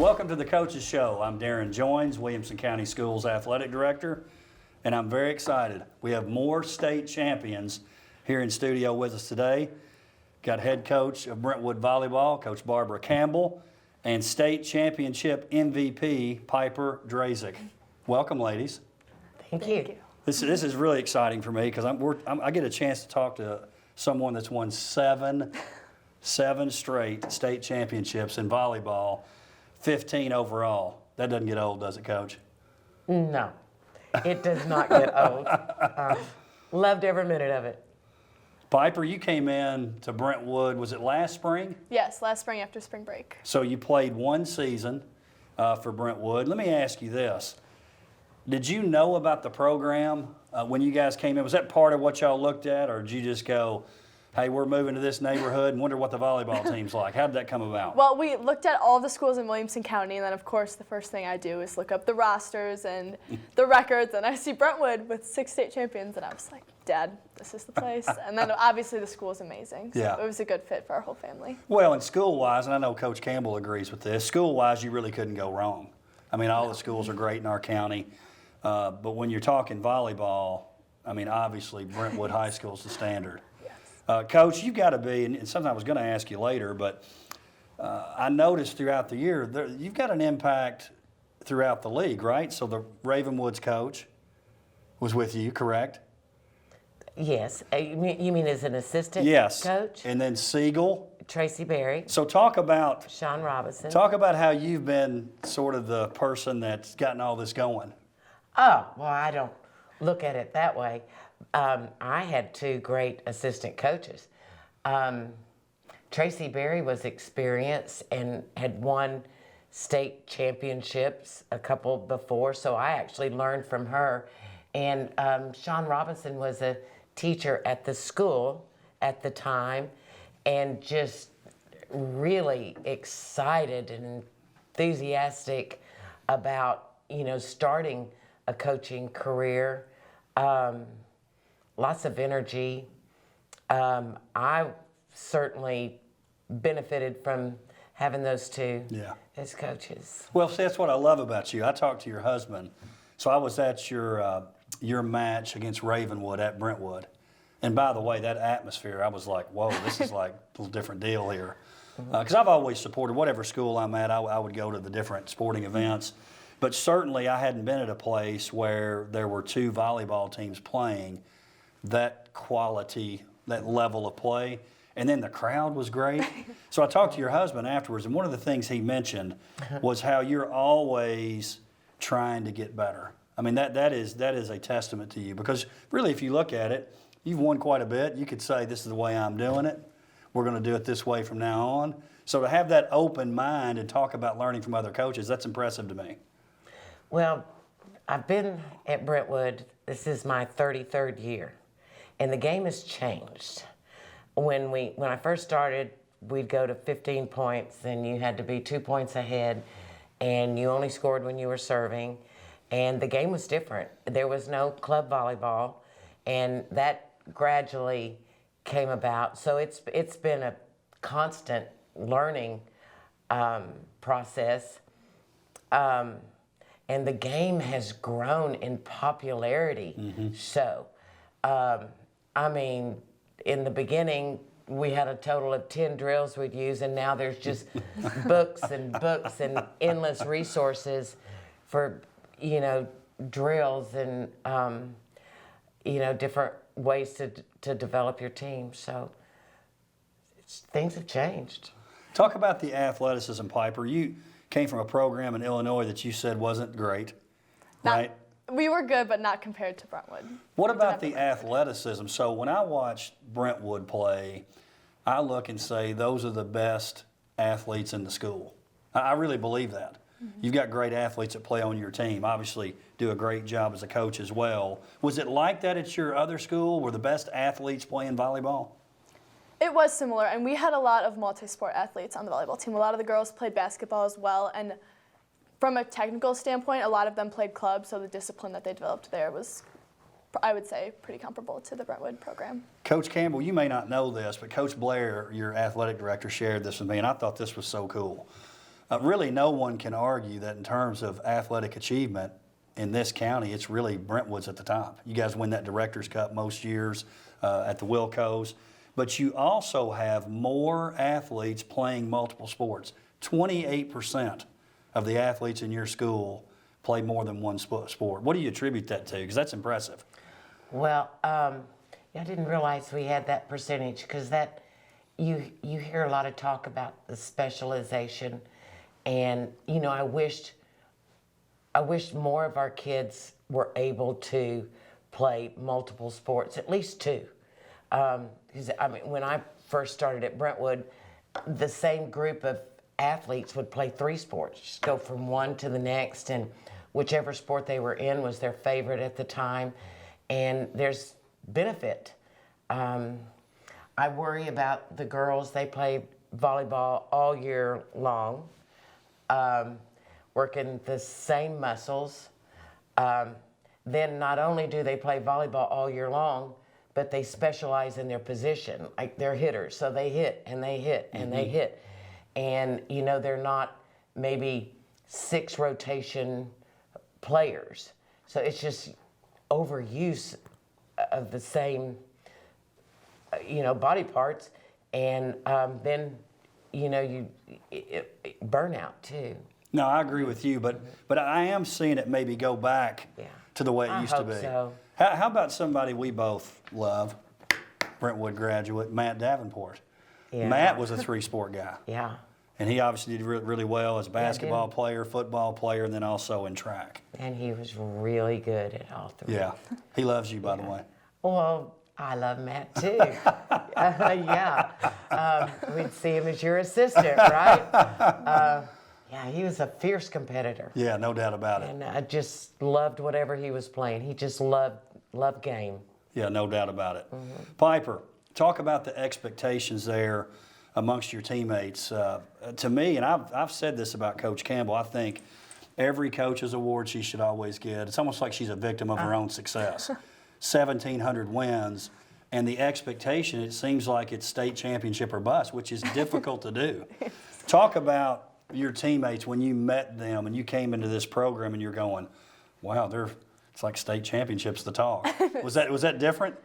Welcome to the Coaches Show. I'm Darrin Joins, Williamson County Schools Athletic Director, and I'm very excited. We have more state champions here in studio with us today. Got head coach of Brentwood Volleyball, Coach Barbara Campbell, and state championship MVP, Piper Drazek. Welcome, ladies. Thank you. This is really exciting for me because I get a chance to talk to someone that's won seven straight state championships in volleyball, 15 overall. That doesn't get old, does it, Coach? No, it does not get old. Loved every minute of it. Piper, you came in to Brentwood, was it last spring? Yes, last spring after spring break. So you played one season for Brentwood. Let me ask you this. Did you know about the program when you guys came in? Was that part of what y'all looked at, or did you just go, hey, we're moving to this neighborhood and wonder what the volleyball team's like? How did that come about? Well, we looked at all the schools in Williamson County, and then, of course, the first thing I do is look up the rosters and the records, and I see Brentwood with 6 state champions, and I was like, Dad, this is the place. And then, obviously, the school is amazing, so Yeah. it was a good fit for our whole family. Well, and school-wise, and I know Coach Campbell agrees with this, school-wise, you really couldn't go wrong. I mean, all the schools are great in our county, but when you're talking volleyball, I mean, obviously, Brentwood High School is the standard. Coach, you've got to be, and something I was going to ask you later, but I noticed throughout the year, you've got an impact throughout the league, right? So the Ravenwood's coach was with you, correct? Yes. You mean as an assistant Yes. coach? And then Siegel. Tracy Berry, So talk about Sean Robinson. how you've been sort of the person that's gotten all this going. Oh, well, I don't look at it that way. I had 2 great assistant coaches. Tracy Berry was experienced and had won state championships a couple before, so I actually learned from her. And Sean Robinson was a teacher at the school at the time, and just really excited and enthusiastic about, starting a coaching career. Lots of energy. I certainly benefited from having those 2 as coaches. Well, see, that's what I love about you. I talked to your husband. So I was at your match against Ravenwood at Brentwood. And by the way, that atmosphere, I was like, whoa, this is like a little different deal here. Because I've always supported whatever school I'm at, I would go to the different sporting events. But certainly I hadn't been at a place where there were 2 volleyball teams playing that quality, that level of play. And then the crowd was great. So I talked to your husband afterwards, and one of the things he mentioned was how you're always trying to get better. I mean, that is a testament to you, because really, if you look at it, you've won quite a bit. You could say, this is the way I'm doing it. We're going to do it this way from now on. So to have that open mind and talk about learning from other coaches, that's impressive to me. Well, I've been at Brentwood, this is my 33rd year, and the game has changed. When I first started, we'd go to 15 points, and you had to be 2 points ahead, and you only scored when you were serving, and the game was different. There was no club volleyball, and that gradually came about. So it's been a constant learning process. And the game has grown in popularity. So, I mean, in the beginning, we had a total of 10 drills we'd use, and now there's just books and endless resources for, drills and, different ways to develop your team. So things have changed. Talk about the athleticism, Piper. You came from a program in Illinois that you said wasn't great, right? We were good, but not compared to Brentwood. What about the athleticism? So when I watch Brentwood play, I look and say those are the best athletes in the school. I really believe that. You've got great athletes that play on your team. Obviously, do a great job as a coach as well. Was it like that at your other school? Were the best athletes playing volleyball? It was similar, and we had a lot of multi-sport athletes on the volleyball team. A lot of the girls played basketball as well, and from a technical standpoint, a lot of them played club, so the discipline that they developed there was, I would say, pretty comparable to the Brentwood program. Coach Campbell, you may not know this, but Coach Blair, your athletic director, shared this with me, and I thought this was so cool. Really, no one can argue that in terms of athletic achievement in this county, it's really Brentwood's at the top. You guys win that Director's Cup most years at the Wilcos, but you also have more athletes playing multiple sports. 28% of the athletes in your school play more than one sport. What do you attribute that to? Because that's impressive. Well, I didn't realize we had that percentage, because that you hear a lot of talk about the specialization, and I wished more of our kids were able to play multiple sports, at least two. Because when I first started at Brentwood, the same group of athletes would play three sports, just go from one to the next, and whichever sport they were in was their favorite at the time. And there's benefit. I worry about the girls. They play volleyball all year long, working the same muscles. Then not only do they play volleyball all year long, but they specialize in their position. Like, they're hitters, so they hit and they hit and they hit. And they're not maybe 6 rotation players. So it's just overuse of the same body parts, and then burnout too. No, I agree with you, but I am seeing it maybe go back to the way it used to be. So. How about somebody we both love, Brentwood graduate, Matt Davenport? Yeah. Matt was a 3-sport guy. Yeah. And he obviously did really well as a basketball player, football player, and then also in track. And he was really good at all 3. Yeah. He loves you, by the way. Well, I love Matt too. We'd see him as your assistant, right? He was a fierce competitor. Yeah, no doubt about it. And I just loved whatever he was playing. He just loved game. Yeah, no doubt about it. Piper, talk about the expectations there amongst your teammates. To me, and I've said this about Coach Campbell, I think every coach's award she should always get. It's almost like she's a victim of her own success. 1,700 wins, and the expectation, it seems like it's state championship or bust, which is difficult to do. Talk about your teammates when you met them and you came into this program and you're going, wow, it's like state championships the talk. Was that different?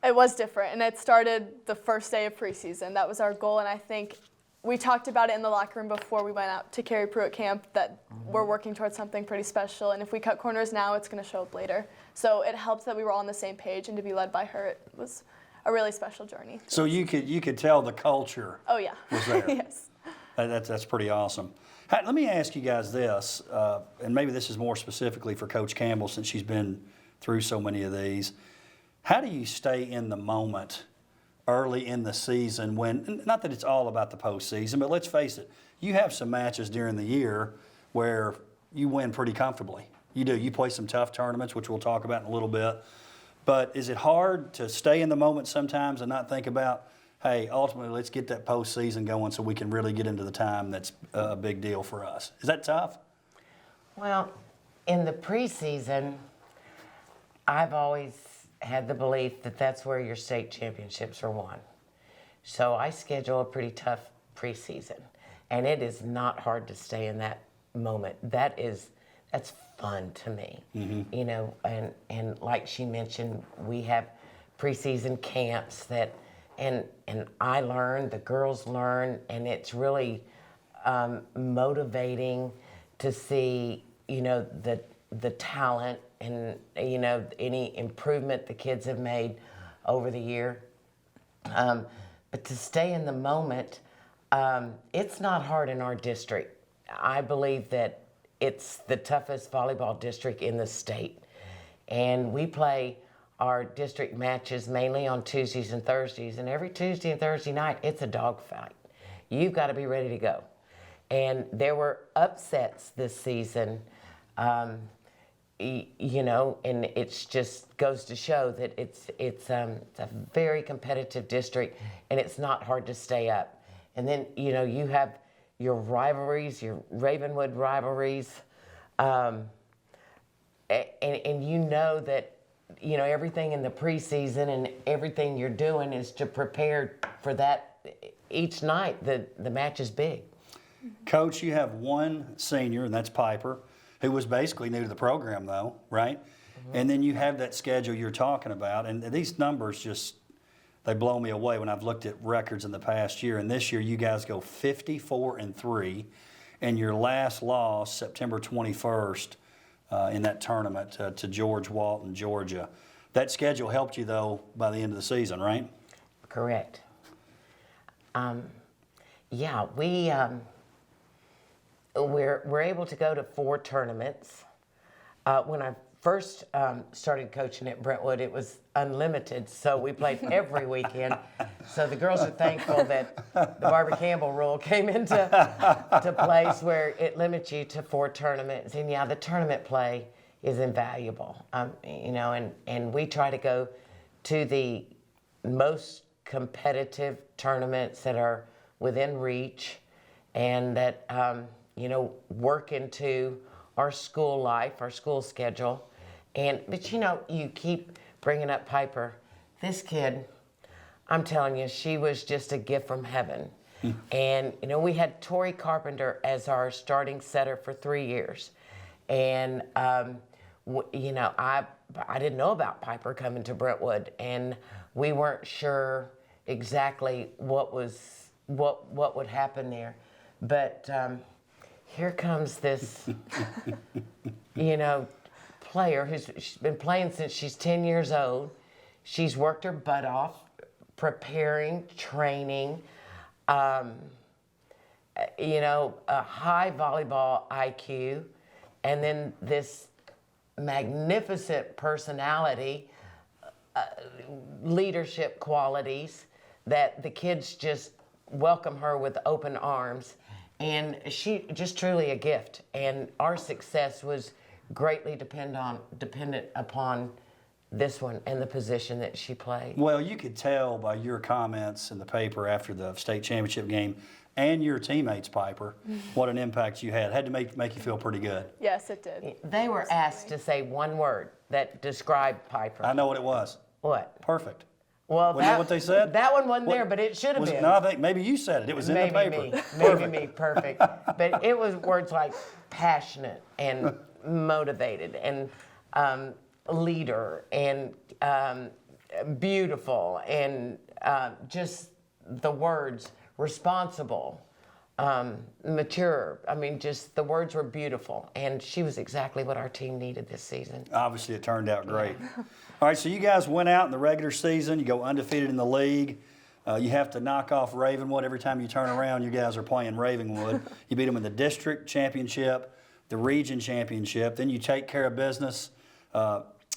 It was different, and it started the first day of preseason. That was our goal, and I think we talked about it in the locker room before we went out to Carrie Pruitt camp, that we're working towards something pretty special, and if we cut corners now, it's going to show up later. So it helped that we were all on the same page, and to be led by her, it was a really special journey. So you could tell the culture Oh, yeah. was there. Yes. That's pretty awesome. Hey, let me ask you guys this, and maybe this is more specifically for Coach Campbell since she's been through so many of these. How do you stay in the moment early in the season when, not that it's all about the postseason, but let's face it, you have some matches during the year where you win pretty comfortably. You do. You play some tough tournaments, which we'll talk about in a little bit. But is it hard to stay in the moment sometimes and not think about, hey, ultimately let's get that postseason going so we can really get into the time that's a big deal for us? Is that tough? Well, in the preseason, I've always had the belief that that's where your state championships are won. So I schedule a pretty tough preseason, and it is not hard to stay in that moment. That's fun to me, and like she mentioned, we have preseason camps that, and I learn, the girls learn, and it's really motivating to see, the talent and, any improvement the kids have made over the year. But to stay in the moment, it's not hard in our district. I believe that it's the toughest volleyball district in the state. And we play our district matches mainly on Tuesdays and Thursdays, and every Tuesday and Thursday night, it's a dogfight. You've got to be ready to go. And there were upsets this season, and it just goes to show that it's a very competitive district, and it's not hard to stay up. And then, you have your rivalries, your Ravenwood rivalries, and that, everything in the preseason and everything you're doing is to prepare for that. Each night, the match is big. Coach, you have one senior, and that's Piper, who was basically new to the program, though, right? And then you have that schedule you're talking about, and these numbers just, they blow me away when I've looked at records in the past year. And this year, you guys go 54-3, and your last loss, September 21st, in that tournament to George Walton, Georgia. That schedule helped you, though, by the end of the season, right? Correct. Yeah, we're able to go to 4 tournaments. When I first started coaching at Brentwood, it was unlimited, so we played every weekend. So the girls are thankful that the Barbara Campbell rule came into place where it limits you to 4 tournaments. And yeah, the tournament play is invaluable. You know, and we try to go to the most competitive tournaments that are within reach and that, you know, work into our school life, our school schedule. But you know, you keep bringing up Piper. This kid, I'm telling you, she was just a gift from heaven. And, you know, we had Tori Carpenter as our starting setter for 3 years. And, you know, I didn't know about Piper coming to Brentwood, and we weren't sure exactly what would happen there. But here comes this, you know, player she's been playing since she's 10 years old. She's worked her butt off, preparing, training, you know, a high volleyball IQ, and then this magnificent personality, leadership qualities that the kids just welcome her with open arms. And she just truly a gift. And our success was greatly dependent upon this one and the position that she played. Well, you could tell by your comments in the paper after the state championship game and your teammates, Piper, what an impact you had. It had to make you feel pretty good. Yes, it did. They were asked to say one word that described Piper. I know what it was. What? Perfect. Well, Wasn't that what they said? That one wasn't there, but it should have been. No, I think maybe you said it. It was in the paper. Maybe me, perfect. But it was words like passionate and motivated and leader and beautiful and just the words responsible, mature. I mean, just the words were beautiful. And she was exactly what our team needed this season. Obviously, it turned out great. All right, so you guys went out in the regular season. You go undefeated in the league. You have to knock off Ravenwood. Every time you turn around, you guys are playing Ravenwood. You beat them in the district championship, the region championship. Then you take care of business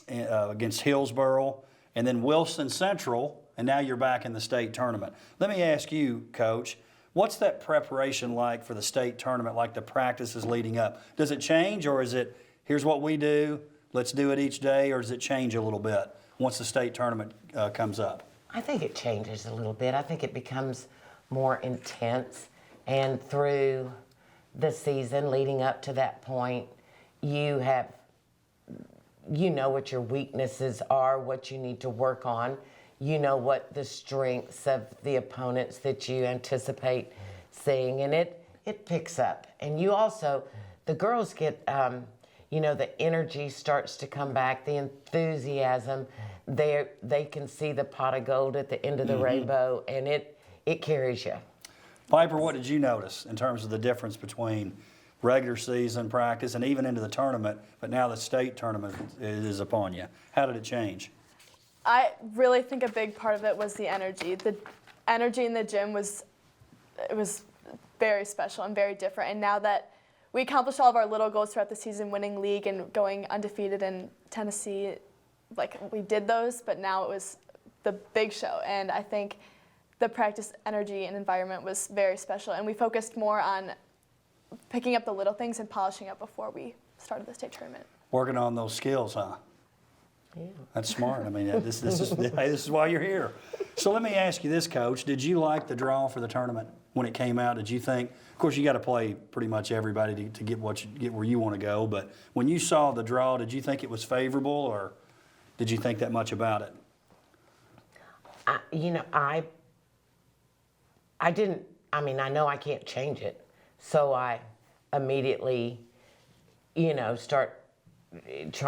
against Hillsboro, and then Wilson Central, and now you're back in the state tournament. Let me ask you, Coach, what's that preparation like for the state tournament, like the practices leading up? Does it change, or is it, here's what we do, let's do it each day, or does it change a little bit once the state tournament comes up? I think it changes a little bit. I think it becomes more intense. And through the season leading up to that point, you know what your weaknesses are, what you need to work on. You know what the strengths of the opponents that you anticipate seeing, and it picks up. And you also, the girls get, you know, the energy starts to come back, the enthusiasm. They can see the pot of gold at the end of the rainbow, and it carries you. Piper, what did you notice in terms of the difference between regular season practice and even into the tournament, but now the state tournament is upon you? How did it change? I really think a big part of it was the energy. The energy in the gym was very special and very different. And now that we accomplished all of our little goals throughout the season, winning league and going undefeated in Tennessee, like we did those, but now it was the big show. And I think the practice energy and environment was very special. And we focused more on picking up the little things and polishing up before we started the state tournament. Working on those skills, huh? Yeah. That's smart. I mean, this is why you're here. So let me ask you this, Coach. Did you like the draw for the tournament when it came out? Did you think, of course, you got to play pretty much everybody to get where you want to go, but when you saw the draw, did you think it was favorable, or did you think that much about it? I didn't. I mean, I know I can't change it. So I immediately, start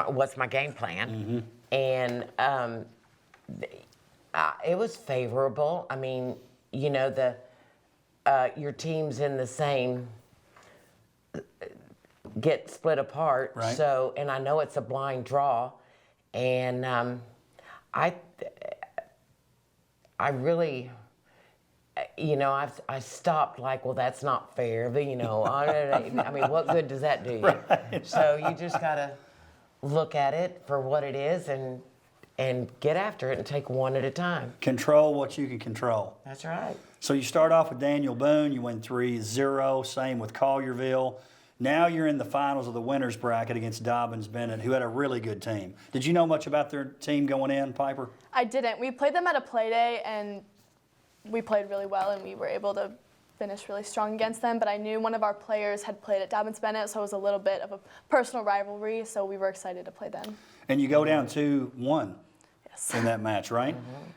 what's my game plan, and it was favorable. I mean, your teams in the same get split apart. Right. So, and I know it's a blind draw, and I really, I stopped like, well, that's not fair. But, I mean, what good does that do you? Right. So you just gotta look at it for what it is and get after it and take one at a time. Control what you can control. That's right. So you start off with Daniel Boone, you win 3-0, same with Collierville. Now you're in the finals of the winners bracket against Dobbins Bennett, who had a really good team. Did you know much about their team going in, Piper? I didn't. We played them at a play day, and we played really well, and we were able to finish really strong against them. But I knew one of our players had played at Dobbins Bennett, so it was a little bit of a personal rivalry, so we were excited to play them. And you go down 2-1 Yes. in that match, right?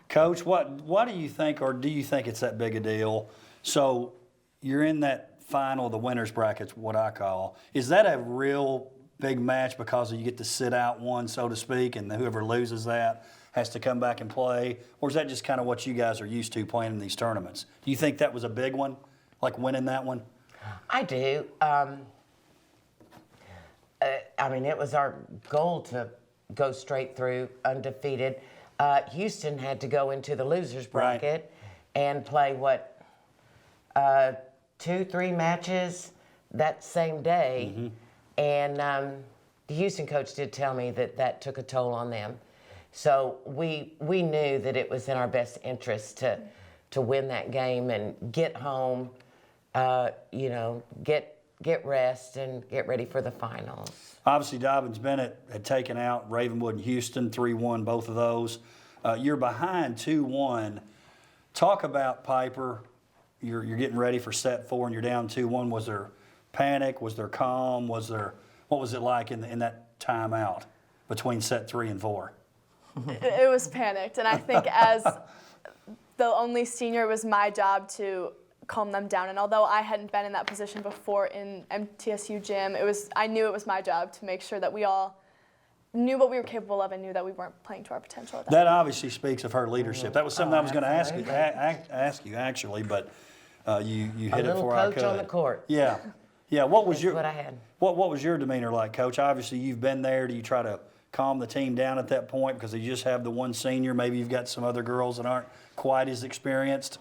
Coach, what do you think, or do you think it's that big a deal? So you're in that final, the winners bracket's what I call. Is that a real big match because you get to sit out one, so to speak, and whoever loses that has to come back and play? Or is that just kind of what you guys are used to playing in these tournaments? Do you think that was a big one, like winning that one? I do. I mean, it was our goal to go straight through undefeated. Houston had to go into the losers bracket and play 2-3 matches that same day. And the Houston coach did tell me that took a toll on them. So we knew that it was in our best interest to win that game and get home, get rest and get ready for the finals. Obviously, Dobbins Bennett had taken out Ravenwood and Houston, 3-1, both of those. You're behind 2-1. Talk about, Piper, you're getting ready for set 4 and you're down 2-1. Was there panic? Was there calm? What was it like in that timeout between set 3 and 4? It was panicked, and I think as the only senior, it was my job to calm them down. And although I hadn't been in that position before in MTSU gym, I knew it was my job to make sure that we all knew what we were capable of and knew that we weren't playing to our potential at that That point. obviously speaks of her leadership. That was something I was going to ask you actually, but you hit it before I could. A little coach on the court. Yeah, yeah. What was That's your what I had. What was your demeanor like, Coach? Obviously, you've been there. Do you try to calm the team down at that point because you just have the one senior? Maybe you've got some other girls that aren't quite as experienced.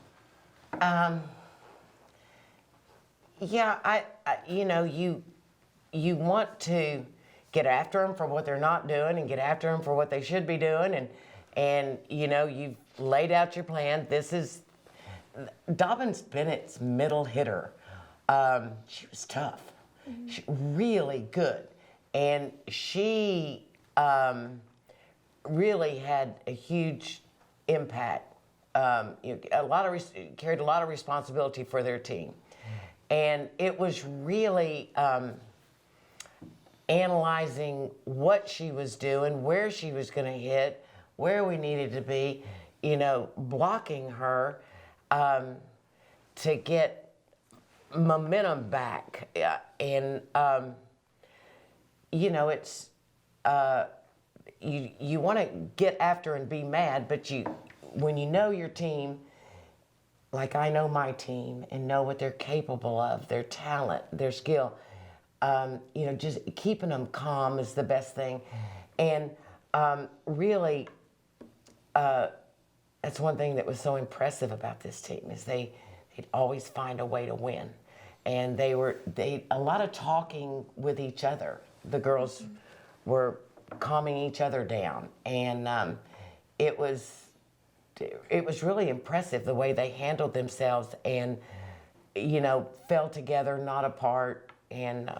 Yeah, you want to get after them for what they're not doing and get after them for what they should be doing, and you've laid out your plan. This is Dobbins Bennett's middle hitter. She was tough, really good, and she really had a huge impact. Carried a lot of responsibility for their team. And it was really analyzing what she was doing, where she was going to hit, where we needed to be, blocking her to get momentum back. And, it's, you want to get after and be mad, but when you know your team, like I know my team and know what they're capable of, their talent, their skill, just keeping them calm is the best thing. And really, that's one thing that was so impressive about this team is they'd always find a way to win. And they a lot of talking with each other. The girls were calming each other down. And it was really impressive the way they handled themselves and, fell together, not apart, and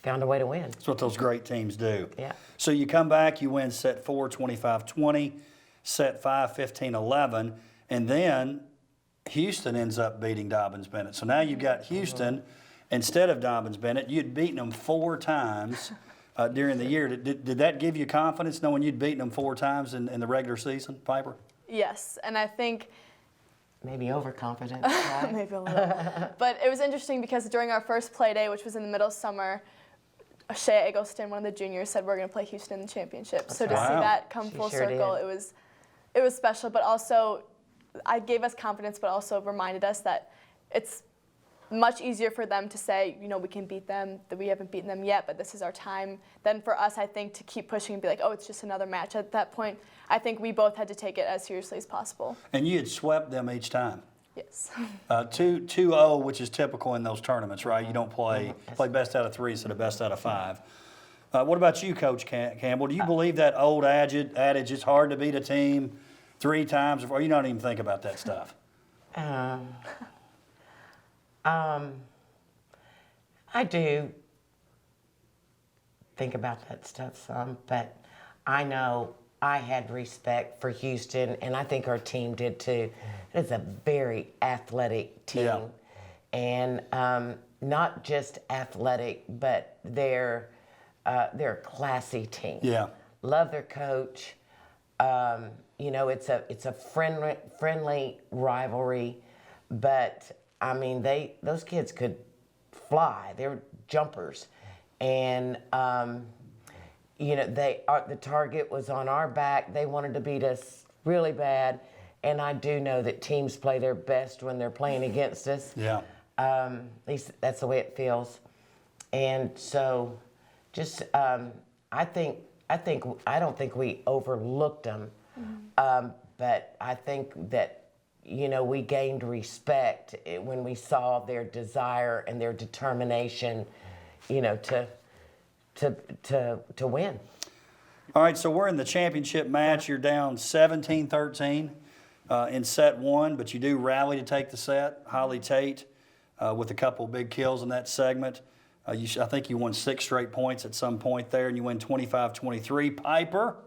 found a way to win. That's what those great teams do. Yeah. So you come back, you win set 4, 25-20, set 5, 15-11, and then Houston ends up beating Dobbins Bennett. So now you've got Houston instead of Dobbins Bennett. You'd beaten them 4 times during the year. Did that give you confidence knowing you'd beaten them 4 times in the regular season, Piper? Yes, and I think maybe overconfident. Right? Maybe a little. But it was interesting because during our first play day, which was in the middle of summer, Shea Eggleston, one of the juniors, said we're going to play Houston in the championship. So to see that come full circle, it was special. But also, it gave us confidence, but also reminded us that it's much easier for them to say, you know, we can beat them, that we haven't beaten them yet, but this is our time, than for us, I think, to keep pushing and be like, oh, it's just another match. At that point, I think we both had to take it as seriously as possible. And you had swept them each time. Yes. 2-0, which is typical in those tournaments, right? You don't play best out of 3 instead of best out of 5. What about you, Coach Campbell? Do you believe that old adage, it's hard to beat a team 3 times, or you don't even think about that stuff? I do think about that stuff some, but I know I had respect for Houston, and I think our team did too. It's a very athletic team, and not just athletic, but they're a classy team. Yeah, love their coach. You know, it's a friendly rivalry, but I mean, those kids could fly. They're jumpers, and you know, the target was on our back. They wanted to beat us really bad, and I do know that teams play their best when they're playing against us. Yeah. At least that's the way it feels, and so just I don't think we overlooked them, but I think that, you know, we gained respect when we saw their desire and their determination, you know, to win. All right, so we're in the championship match. You're down 17-13 in set 1, but you do rally to take the set. Holly Tate with a couple big kills in that segment. I think you won 6 straight points at some point there, and you win 25-23. Piper,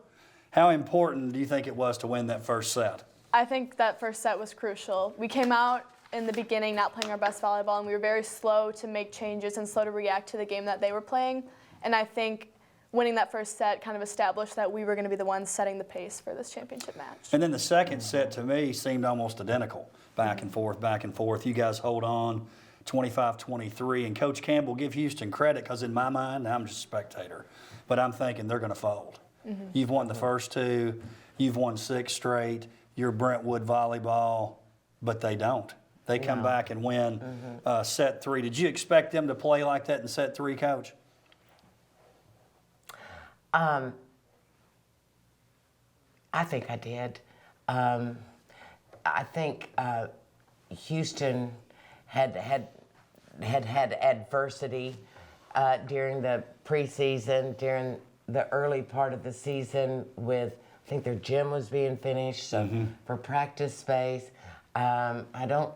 how important do you think it was to win that first set? I think that first set was crucial. We came out in the beginning not playing our best volleyball, and we were very slow to make changes and slow to react to the game that they were playing. And I think winning that first set kind of established that we were going to be the ones setting the pace for this championship match. And then the second set, to me, seemed almost identical. Back and forth, back and forth. You guys hold on, 25-23. And Coach Campbell, give Houston credit, because in my mind, I'm just a spectator, but I'm thinking they're going to fold. You've won the first 2. You've won 6 straight. You're Brentwood volleyball, but they don't. They come back and win set 3. Did you expect them to play like that in set 3, Coach? I think I did. I think Houston had adversity during the preseason, during the early part of the season with, I think their gym was being finished, so for practice space. I know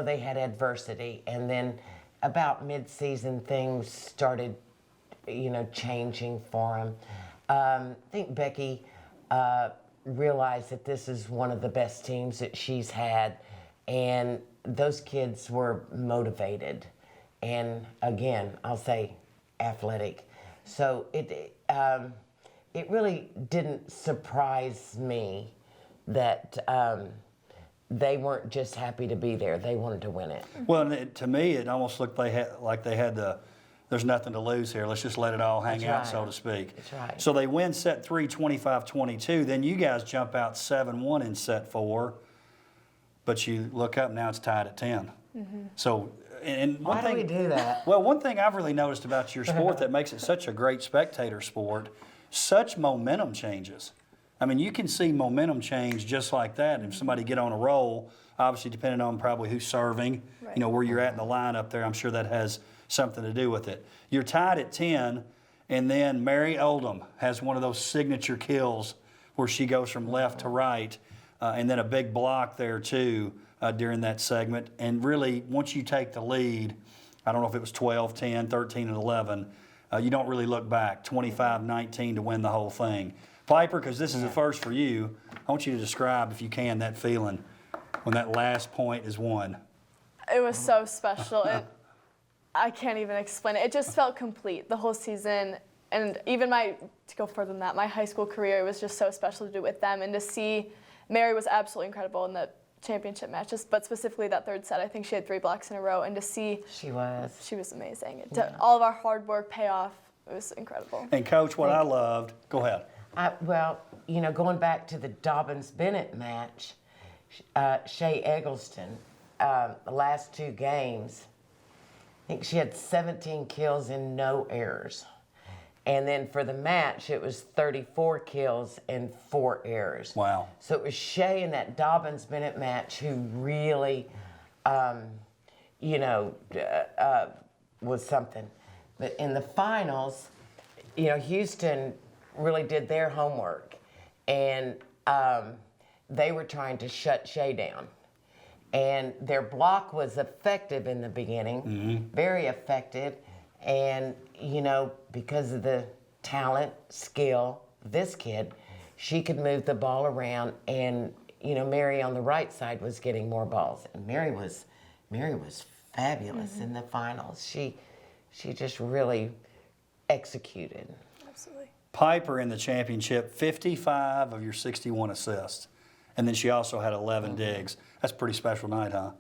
they had adversity, and then about mid-season things started, you know, changing for them. I think Becky realized that this is one of the best teams that she's had, and those kids were motivated, and again, I'll say athletic. So it really didn't surprise me that they weren't just happy to be there. They wanted to win it. Well, to me, it almost looked like they had there's nothing to lose here. Let's just let it all hang out, so to speak. That's right. So they win set 3, 25-22. Then you guys jump out 7-1 in set 4, but you look up, now it's tied at 10. So, and one Why thing, do we do that? Well, one thing I've really noticed about your sport that makes it such a great spectator sport, such momentum changes. I mean, you can see momentum change just like that. If somebody get on a roll, obviously depending on probably who's serving, you know, where you're at in the lineup there, I'm sure that has something to do with it. You're tied at 10, and then Mary Oldham has one of those signature kills where she goes from left to right, and then a big block there too during that segment. And really, once you take the lead, I don't know if it was 12, 10, 13, and 11, you don't really look back. 25-19 to win the whole thing. Piper, because this is the first for you, I want you to describe, if you can, that feeling when that last point is won. It was so special. I can't even explain it. It just felt complete the whole season. And even to go further than that, my high school career, it was just so special to do it with them and to see Mary was absolutely incredible in the championship matches, but specifically that third set, I think she had 3 blocks in a row, and to see She was amazing. All of our hard work pay off. It was incredible. And Coach, what I loved, go ahead. Well, going back to the Dobbins-Bennett match, Shay Eggleston, the last 2 games, I think she had 17 kills and no errors. And then for the match, it was 34 kills and 4 errors. Wow. So it was Shay in that Dobbins-Bennett match who really, was something. But in the finals, Houston really did their homework. And they were trying to shut Shay down. And their block was effective in the beginning, very effective. And, because of the talent, skill of this kid, she could move the ball around. And, Mary on the right side was getting more balls. And Mary was fabulous in the finals. She just really executed. Absolutely. Piper in the championship, 55 of your 61 assists. And then she also had 11 digs. That's a pretty special night, huh?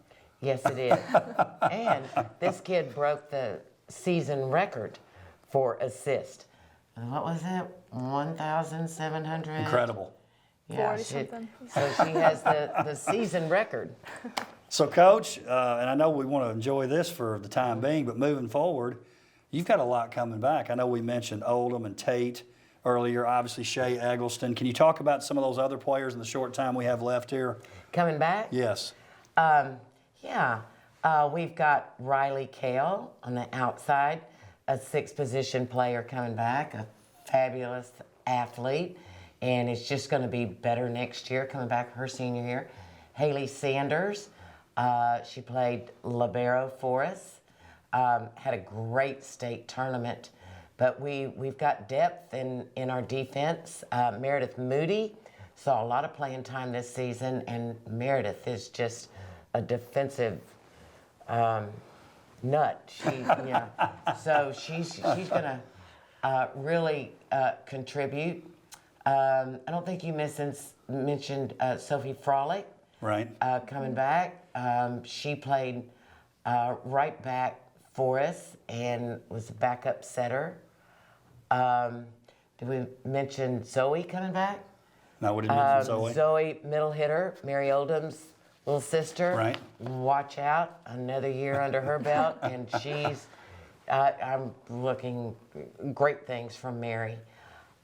Yes, it is. And this kid broke the season record for assist. What was it? 1,700? Incredible. Yeah, 40 something. So she has the season record. So, Coach, and I know we want to enjoy this for the time being, but moving forward, you've got a lot coming back. I know we mentioned Oldham and Tate earlier, obviously Shay Eggleston. Can you talk about some of those other players in the short time we have left here? Coming back? Yes. We've got Riley Kale on the outside, a 6th position player coming back, a fabulous athlete, and it's just going to be better next year, coming back her senior year. Hayley Sanders, she played libero for us, had a great state tournament, but we've got depth in our defense. Meredith Moody saw a lot of playing time this season, and Meredith is just a defensive nut. So she's gonna really contribute. I don't think you mentioned Sophie Frolick. Right. Coming back. She played right back for us and was a backup setter. Did we mention Zoe coming back? No, we didn't mention Zoe. Zoe, middle hitter, Mary Oldham's little sister. Right. Watch out, another year under her belt, and she's, I'm looking great things from Mary.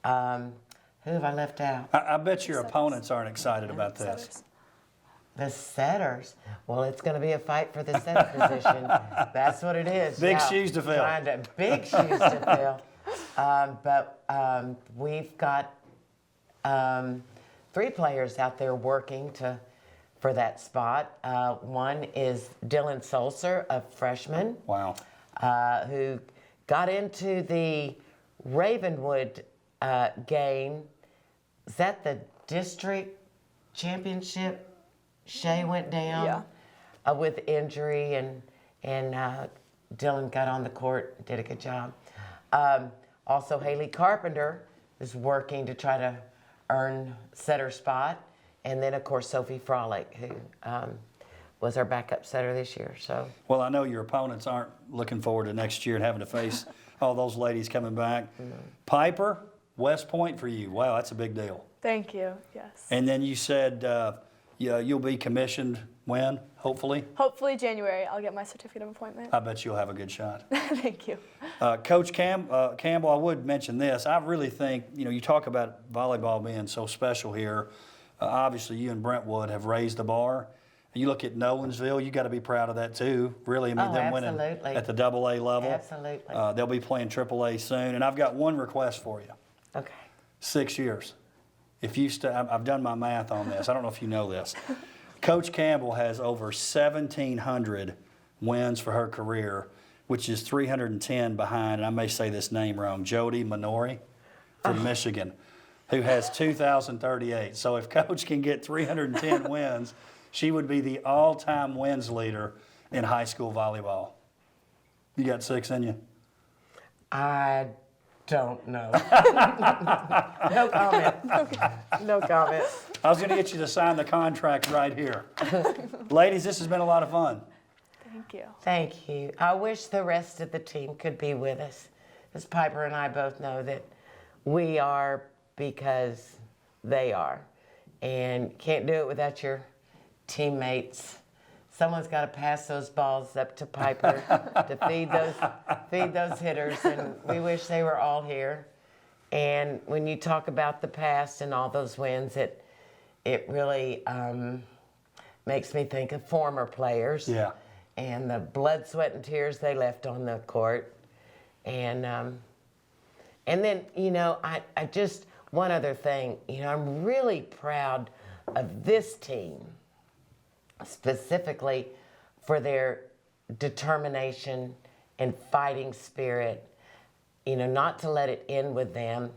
Who have I left out? I bet your opponents aren't excited about this. Setters. The setters. Well, it's going to be a fight for the setter position. That's what it is. Big shoes to fill. Big shoes to fill. But we've got 3 players out there working for that spot. One is Dylan Sulcer, a freshman. Wow. Who got into the Ravenwood game. Is that the district championship? Shay went down with injury, and Dylan got on the court and did a good job. Also, Haley Carpenter is working to try to earn setter spot. And then, of course, Sophie Frolick, who was our backup setter this year. So. Well, I know your opponents aren't looking forward to nenext year and having to face all those ladies coming back. Piper, West Point for you. Wow, that's a big deal. Thank you. Yes. And then you said you'll be commissioned when, hopefully? Hopefully January, I'll get my certificate of appointment. I bet you'll have a good shot. Thank you. Coach Campbell, I would mention this. I really think, you talk about volleyball being so special here. Obviously, you and Brentwood have raised the bar. You look at Nolensville, you got to be proud of that too. Really, them winning at the AA level. Absolutely. They'll be playing AAA soon. And I've got one request for you. Okay. 6 years. If you I've done my math on this. I don't know if you know this. Coach Campbell has over 1,700 wins for her career, which is 310 behind, and I may say this name wrong, Jody Minori from Michigan, who has 2,038. So if Coach can get 310 wins, she would be the all-time wins leader in high school volleyball. You got 6 in you? I don't know. No comment. No comment. I was going to get you to sign the contract right here. Ladies, this has been a lot of fun. Thank you. Thank you. I wish the rest of the team could be with us. As Piper and I both know that we are because they are. And can't do it without your teammates. Someone's got to pass those balls up to Piper to feed those hitters, and we wish they were all here. And when you talk about the past and all those wins, it really makes me think of former players. Yeah. And the blood, sweat, and tears they left on the court. And then, you know, I just, one other thing, you know, I'm really proud of this team, specifically for their determination and fighting spirit, you know, not to let it end with them,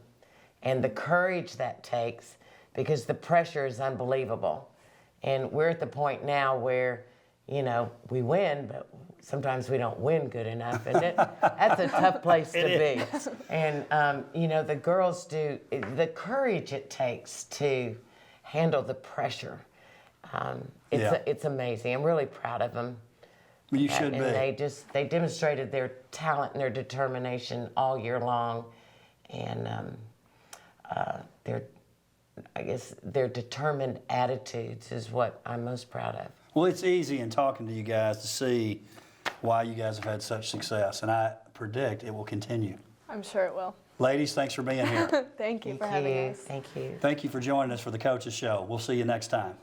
and the courage that takes, because the pressure is unbelievable. And we're at the point now where, you know, we win, but sometimes we don't win good enough, and that's a tough place to be. And, you know, the girls do, the courage it takes to handle the pressure. It's amazing. I'm really proud of them. You should And be. they demonstrated their talent and their determination all year long. And their determined attitudes is what I'm most proud of. Well, it's easy in talking to you guys to see why you guys have had such success, and I predict it will continue. I'm sure it will. Ladies, thanks for being here. Thank you for having us. Thank you. Thank you for joining us for the Coaches Show. We'll see you next time.